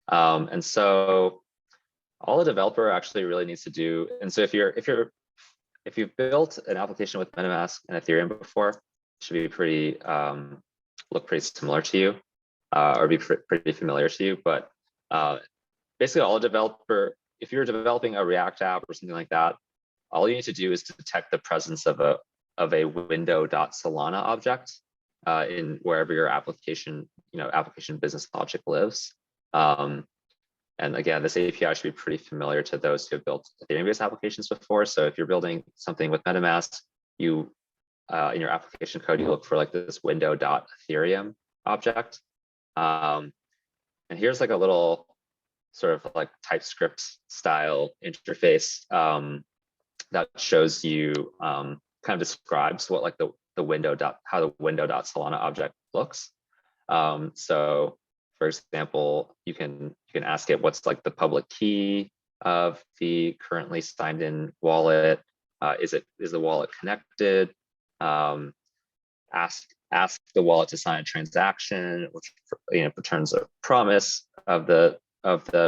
And so all a developer actually really needs to do, and so if you've built an application with MetaMask and Ethereum before, it should be pretty look pretty similar to you, or be pretty familiar to you. But basically, all a developer, if you're developing a React app or something like that, all you need to do is to detect the presence of a window.solana object in wherever your application business logic lives. And again, this API should be pretty familiar to those who have built Ethereum-based applications before. So if you're building something with MetaMask, you in your application code, you look for like this window.ethereum object. And here's like a little sort of like TypeScript style interface that shows you kind of describes what like the how the window.solana object looks. So for example, you can ask it what's like the public key of the currently signed in wallet. Is the wallet connected? Ask ask the wallet to sign a transaction, which returns a promise of the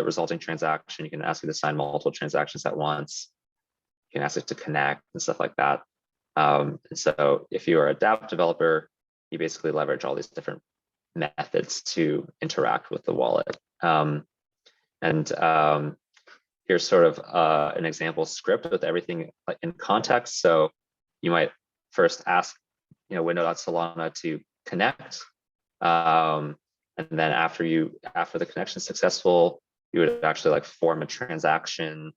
resulting transaction. You can ask it to sign multiple transactions at once. You can ask it to connect and stuff like that. And so if you are a dApp developer, you basically leverage all these different methods to interact with the wallet. Here's sort of an example script with everything in context. So you might first ask, window.solana to connect. And then after the connection is successful, you would actually like form a transaction,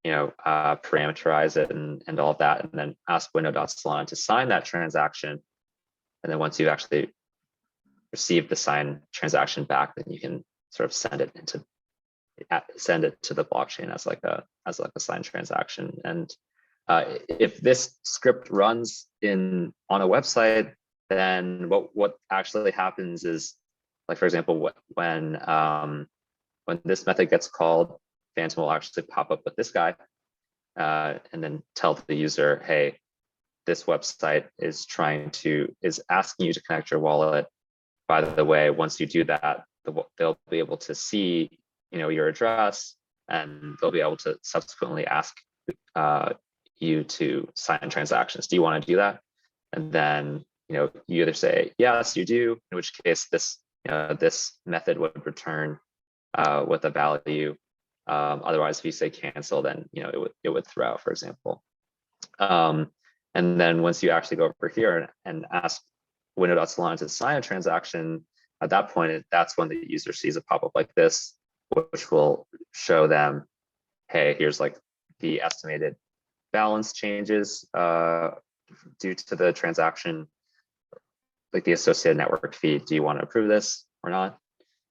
parameterize it and all of that, and then ask window.solana to sign that transaction. And then once you actually receive the signed transaction back, then you can sort of send it to the blockchain as like a signed transaction. And if this script runs on a website, then what actually happens is, like, for example, when this method gets called, Phantom will actually pop up with this guy and then tell the user, hey, this website is asking you to connect your wallet. By the way, once you do that, they'll be able to see, your address, and they'll be able to subsequently ask you to sign transactions. Do you want to do that? And then, you either say, yes, you do, in which case this method would return with a value. Otherwise, if you say cancel, then, it would throw out, for example. And then once you actually go over here and ask window.solana to sign a transaction, at that point, that's when the user sees a pop-up like this, which will show them, hey, here's like the estimated balance changes due to the transaction, like the associated network fee. Do you want to approve this or not?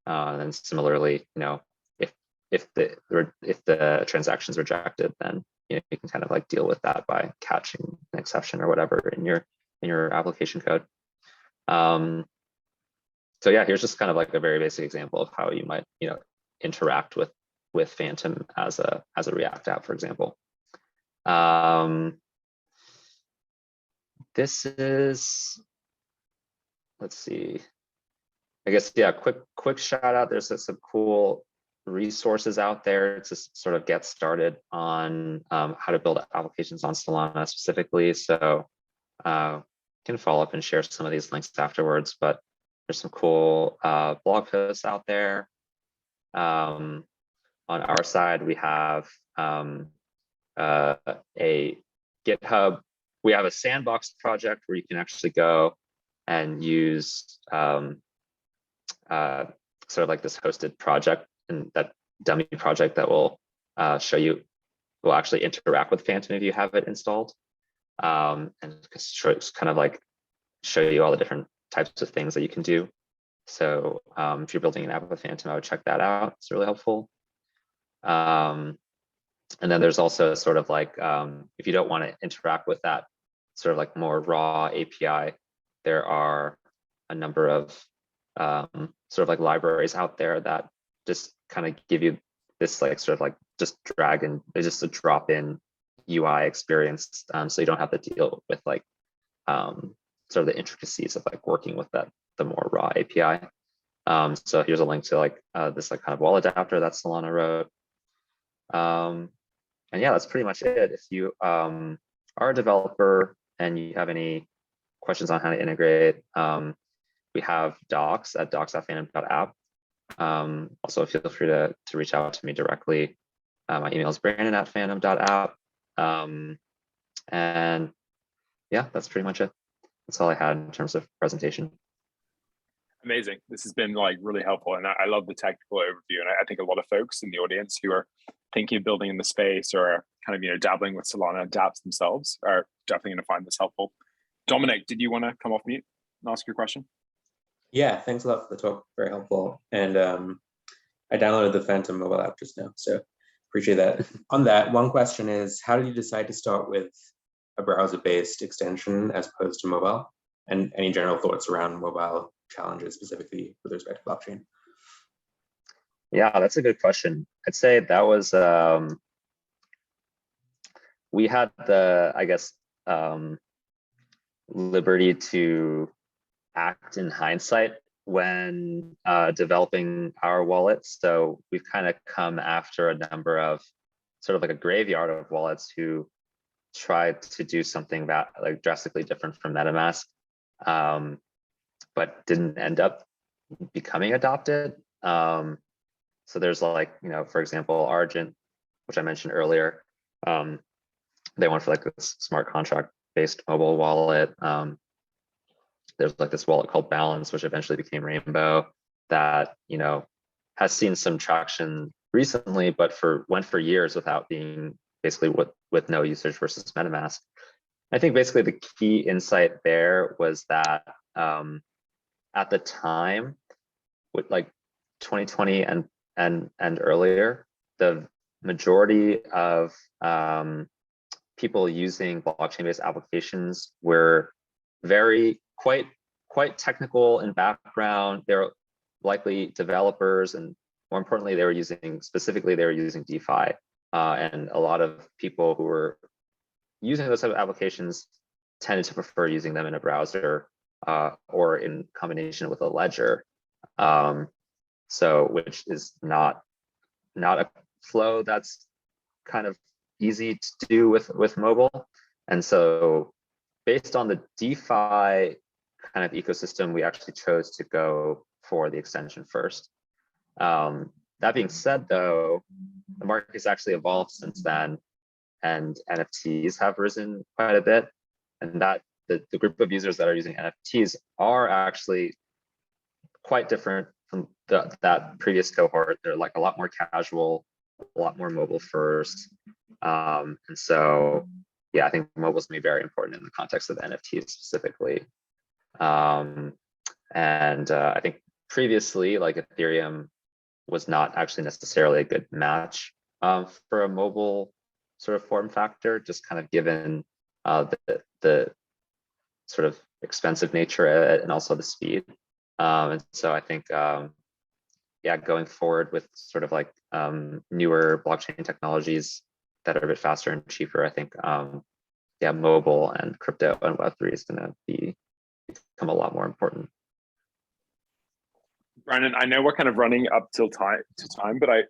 And similarly, if the transaction is rejected, then you can kind of like deal with that by catching an exception or whatever in your application code. So yeah, here's just kind of like a very basic example of how you might interact with Phantom as a React app, for example. This is, let's see, I guess, yeah, quick shout out. There's some cool resources out there to sort of get started on how to build applications on Solana specifically. So can follow up and share some of these links afterwards, but there's some cool blog posts out there. On our side, we have a GitHub. We have a sandbox project where you can actually go and use sort of like this hosted project, and that dummy project that will will actually interact with Phantom if you have it installed, and it's kind of like show you all the different types of things that you can do. So if you're building an app with Phantom, I would check that out. It's really helpful. And then there's also sort of like, if you don't want to interact with that sort of like more raw API, there are a number of sort of like libraries out there that just kind of give you this like sort of like just drag and just a drop in UI experience. So you don't have to deal with like sort of the intricacies of like working with the more raw API. So here's a link to like this like kind of wall adapter that Solana wrote. And yeah, that's pretty much it. If you are a developer and you have any questions on how to integrate, we have docs at docs.phantom.app. Also, feel free to reach out to me directly. My email is brandon@phantom.app. And yeah, that's pretty much it. That's all I had in terms of presentation. Amazing. This has been like really helpful, and I love the technical overview. And I think a lot of folks in the audience who are thinking of building in the space or kind of dabbling with Solana dApps themselves are definitely going to find this helpful. Dominic, did you want to come off mute and ask your question? Yeah, thanks a lot for the talk. Very helpful. And I downloaded the Phantom mobile app just now, so appreciate that. On that, one question is, how did you decide to start with a browser-based extension as opposed to mobile? And any general thoughts around mobile challenges specifically with respect to blockchain? Yeah, that's a good question. I'd say that was, we had the, I guess, liberty to act in hindsight when developing our wallet. So we've kind of come after a number of sort of like a graveyard of wallets who tried to do something that like drastically different from MetaMask, but didn't end up becoming adopted. So there's like, for example, Argent, which I mentioned earlier. They went for like this smart contract based mobile wallet. There's like this wallet called Balance, which eventually became Rainbow, that has seen some traction recently, but went for years without being basically with no usage versus MetaMask. I think basically the key insight there was that at the time, with like 2020 and earlier, the majority of people using blockchain-based applications were quite technical in background. They're likely developers, and more importantly, they were using DeFi. And a lot of people who were using those type of applications tended to prefer using them in a browser or in combination with a ledger. So which is not a flow that's kind of easy to do with mobile. And so based on the DeFi kind of ecosystem, we actually chose to go for the extension first. That being said, though, the market has actually evolved since then, and NFTs have risen quite a bit. And that the group of users that are using NFTs are actually quite different from that previous cohort. They're like a lot more casual, a lot more mobile first. And so, yeah, I think mobile is going to be very important in the context of NFTs specifically. And I think previously, like Ethereum was not actually necessarily a good match for a mobile sort of form factor, just kind of given the sort of expensive nature and also the speed. And so I think, yeah, going forward with sort of like newer blockchain technologies that are a bit faster and cheaper, I think, yeah, mobile and crypto and Web3 is going to become a lot more important. Brandon, I know we're kind of running up to time, but I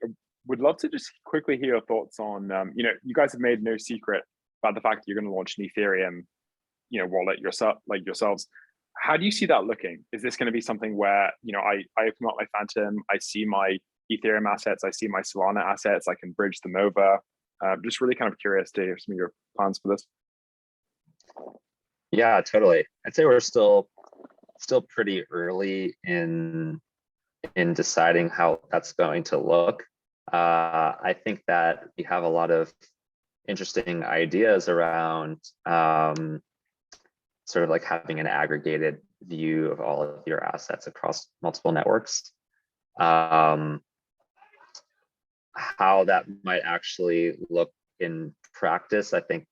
would love to just quickly hear your thoughts on, you guys have made no secret about the fact that you're going to launch an Ethereum, wallet yourselves. How do you see that looking? Is this going to be something where, I open up my Phantom, I see my Ethereum assets, I see my Solana assets, I can bridge them over? Just really kind of curious to hear some of your plans for this. Yeah, totally. I'd say we're still pretty early in deciding how that's going to look. I think that we have a lot of interesting ideas around sort of like having an aggregated view of all of your assets across multiple networks. How that might actually look in practice, I think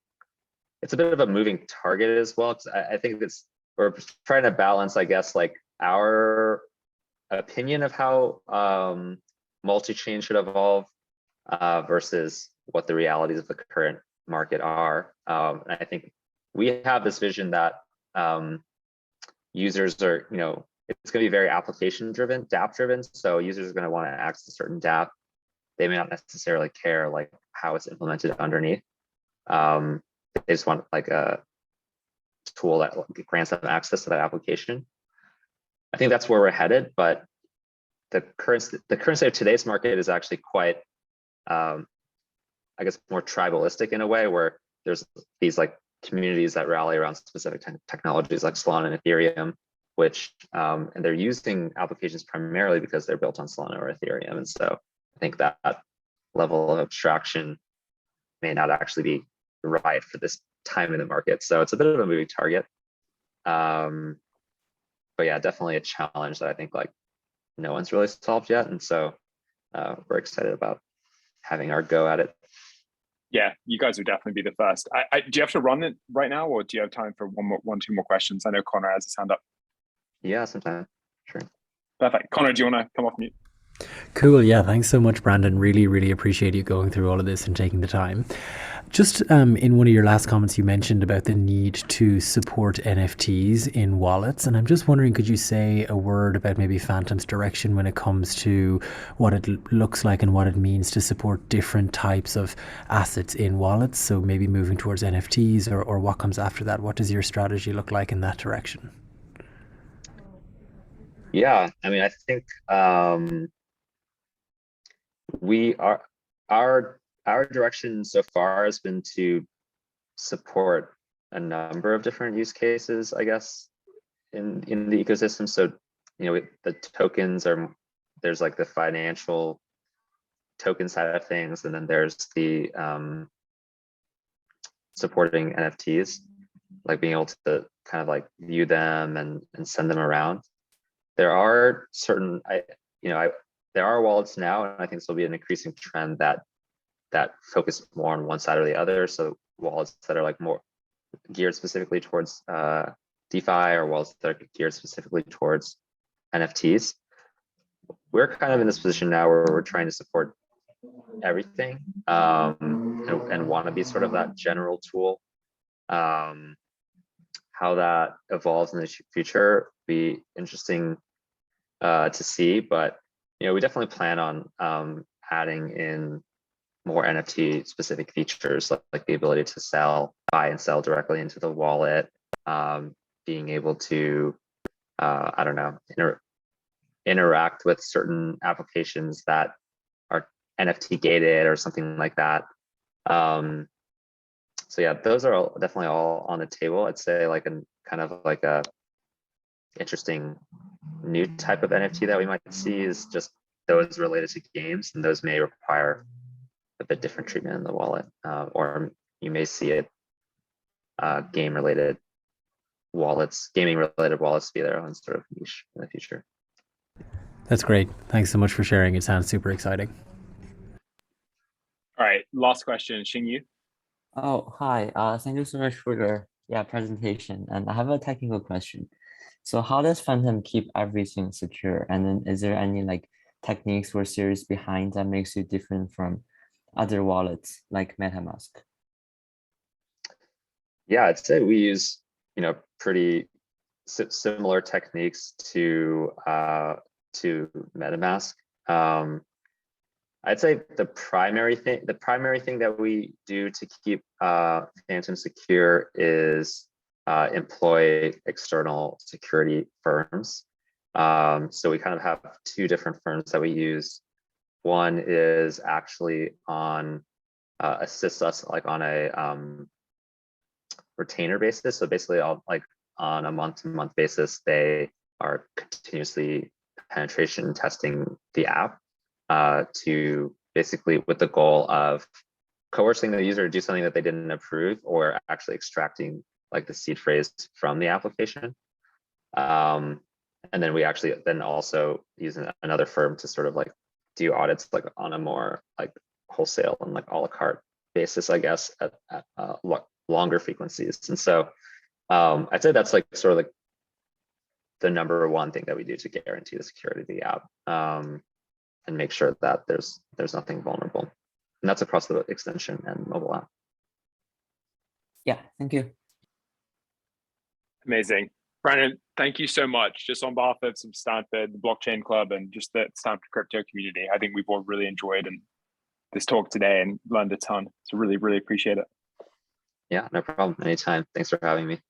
it's a bit of a moving target as well, because I think we're trying to balance, I guess, like our opinion of how multi-chain should evolve versus what the realities of the current market are. And I think we have this vision that users are, it's going to be very application driven, dApp driven. So users are going to want to access a certain dApp. They may not necessarily care like how it's implemented underneath. They just want like a tool that grants them access to that application. I think that's where we're headed, but the current state of today's market is actually quite, I guess, more tribalistic in a way, where there's these like communities that rally around specific technologies like Solana and Ethereum, which and they're using applications primarily because they're built on Solana or Ethereum. And so I think that level of abstraction may not actually be right for this time in the market. So it's a bit of a moving target. But yeah, definitely a challenge that I think like no one's really solved yet. And so we're excited about having our go at it. Yeah, you guys would definitely be the first. Do you have to run it right now, or do you have time for two more questions? I know Connor has his hand up. Yeah, sometime. Sure. Perfect. Connor, do you want to come off mute? Cool. Yeah. Thanks so much, Brandon. Really, really appreciate you going through all of this and taking the time. Just in one of your last comments, you mentioned about the need to support NFTs in wallets. And I'm just wondering, could you say a word about maybe Phantom's direction when it comes to what it looks like and what it means to support different types of assets in wallets? So maybe moving towards NFTs or what comes after that? What does your strategy look like in that direction? Yeah, I mean, I think we are our direction so far has been to support a number of different use cases, I guess, in the ecosystem. So, the tokens there's like the financial token side of things, and then there's the supporting NFTs, like being able to kind of like view them and send them around. There are certain, there are wallets now, and I think this will be an increasing trend that focus more on one side or the other. So wallets that are like more geared specifically towards DeFi, or wallets that are geared specifically towards NFTs. We're kind of in this position now where we're trying to support everything and want to be sort of that general tool. How that evolves in the future be interesting to see, but we definitely plan on adding in more NFT specific features, like the ability to buy and sell directly into the wallet, being able to, I don't know, interact with certain applications that are NFT gated or something like that. So yeah, those are definitely all on the table. I'd say like kind of like a interesting new type of NFT that we might see is just those related to games, and those may require a bit different treatment in the wallet, or you may see it gaming related wallets be their own sort of niche in the future. That's great. Thanks so much for sharing. It sounds super exciting. All right, last question, Xingyu. Oh, hi. Thank you so much for your presentation. And I have a technical question. So how does Phantom keep everything secure? And then is there any like techniques or series behind that makes you different from other wallets like MetaMask? Yeah, I'd say we use pretty similar techniques to MetaMask. I'd say the primary thing that we do to keep Phantom secure is employ external security firms. So we kind of have two different firms that we use. One is actually assists us like on a retainer basis. So basically, on a month-to-month basis, they are continuously penetration testing the app to basically with the goal of coercing the user to do something that they didn't approve, or actually extracting like the seed phrase from the application. And then we actually then also use another firm to sort of like do audits like on a more like wholesale and like a la carte basis, I guess, at longer frequencies. And so I'd say that's like sort of like the number one thing that we do to guarantee the security of the app, and make sure that there's nothing vulnerable. And that's across the extension and mobile app. Yeah, thank you. Amazing. Brandon, thank you so much. Just on behalf of some Stanford, the Blockchain Club, and just the Stanford crypto community, I think we've all really enjoyed this talk today and learned a ton. So really, really appreciate it. Yeah, no problem. Anytime. Thanks for having me.